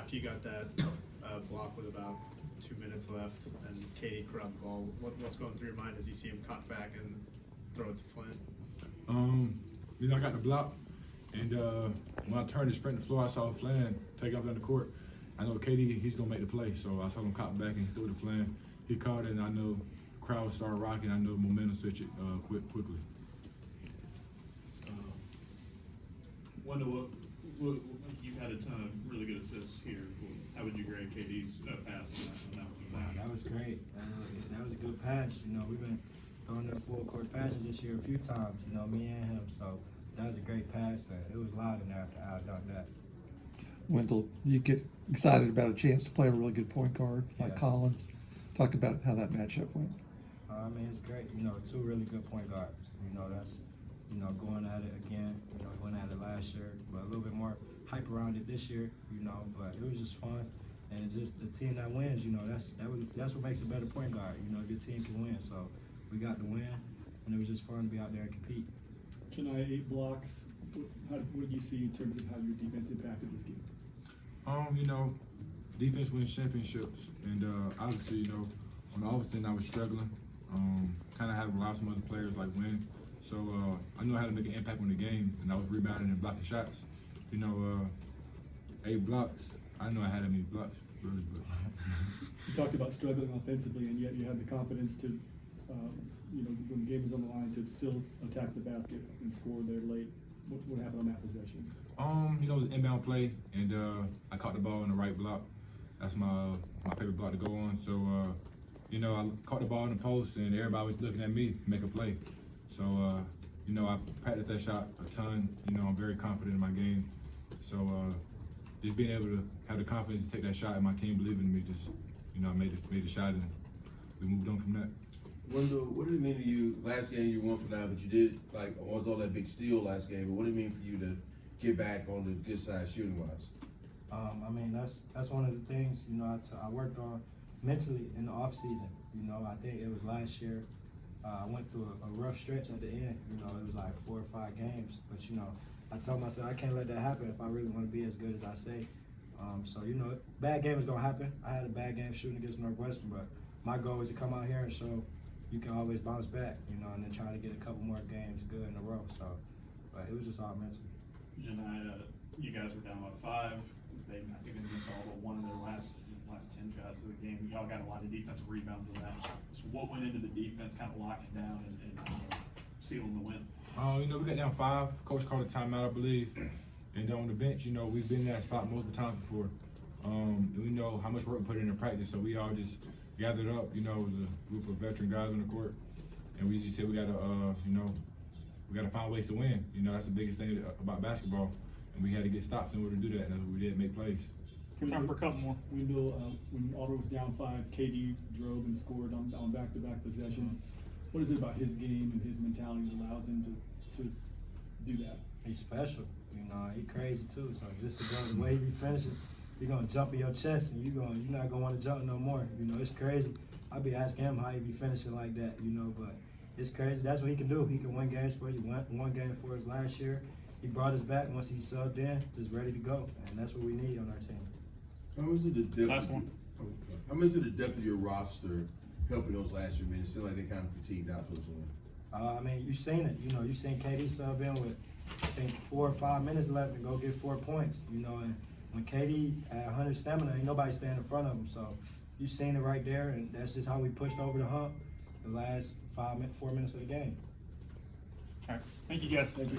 after you got that block with about 2 minutes left and KD corralled the ball, what's going through your mind as you see him cut back and throw it to Flint? I got the block, and when I turned to sprint the floor, I saw Flynn take off on the court. I know KD, he's gonna make the play, so I saw him cut back and threw it to Flynn. He caught it, and I know the crowd started rocking. I know momentum switched it quickly. Wendell, you've had a ton of really good assists here. How would you grade KD's pass on that? That was great. That was a good pass. We've been throwing those full court passes this year a few times, me and him. So that was a great pass. It was loud in there after I done that. Wendell, you get excited about a chance to play a really good point guard like Collins. Talk about how that matchup went. It's great. Two really good point guards. That's going at it again. Going at it last year, but a little bit more hype around it this year. But it was just fun, and it just the team that wins. That's what makes a better point guard. Your team can win. So we got the win, and it was just fun to be out there and compete. Johni, 8 blocks. What do you see in terms of how your defense impacted this game? Defense wins championships, and obviously, on the offense end, I was struggling. Kind of had a lot of some other players like Win. So I knew I had to make an impact on the game, and I was rebounding and blocking shots. 8 blocks. I know I had that many blocks, really, but. You talked about struggling offensively, and yet you had the confidence to, when the game was on the line, to still attack the basket and score there late. What happened on that possession? It was an inbound play, and I caught the ball in the right block. That's my favorite block to go on. So, I caught the ball in the post, and everybody was looking at me to make a play. So, I practiced that shot a ton. I'm very confident in my game. So, just being able to have the confidence to take that shot and my team believing in me, just, I made the shot and we moved on from that. Wendell, what did it mean to you? Last game you won for that, but you did all that big steal last game. But what did it mean for you to get back on the good side shooting wise? That's one of the things I worked on mentally in the off season. I think it was last year. I went through a rough stretch at the end. It was like 4 or 5 games. But I told myself I can't let that happen if I really want to be as good as I say. So bad game is gonna happen. I had a bad game shooting against Northwestern, but my goal is to come out here and show you can always bounce back, and then try to get a couple more games good in a row. So, but it was just all mental. Johni, you guys were down by 5. I think they missed all but one of their last 10 shots of the game. Y'all got a lot of defensive rebounds in that. So what went into the defense, kind of locking down and sealing the win? We got down 5. Coach called a timeout, I believe. And on the bench, we've been in that spot multiple times before. And we know how much work we put in practice, so we all just gathered up. It was a group of veteran guys on the court, and we just said we gotta, we gotta find ways to win. That's the biggest thing about basketball, and we had to get stops in order to do that. And that's what we did, make plays. Time for a couple more. Wendell, when Auburn was down 5, KD drove and scored on back-to-back possessions. What is it about his game and his mentality that allows him to do that? He's special. He crazy too. So just to go the way he be finishing, you're gonna jump in your chest, and you're not gonna want to jump no more. It's crazy. I be asking him how he be finishing like that. But it's crazy. That's what he can do. He can win games for us. He won game for us last year. He brought us back once he subbed in, just ready to go, and that's what we need on our team. How is it the depth? Last one. How is it the depth of your roster helping those last few minutes? It seemed like they kind of fatigued out towards the end. You've seen it. You've seen KD sub in with, I think, 4 or 5 minutes left and go get 4 points. And when KD at 100 stamina, ain't nobody standing in front of him. So you've seen it right there, and that's just how we pushed over the hump the last 4 minutes of the game. All right. Thank you, guys. Thank you.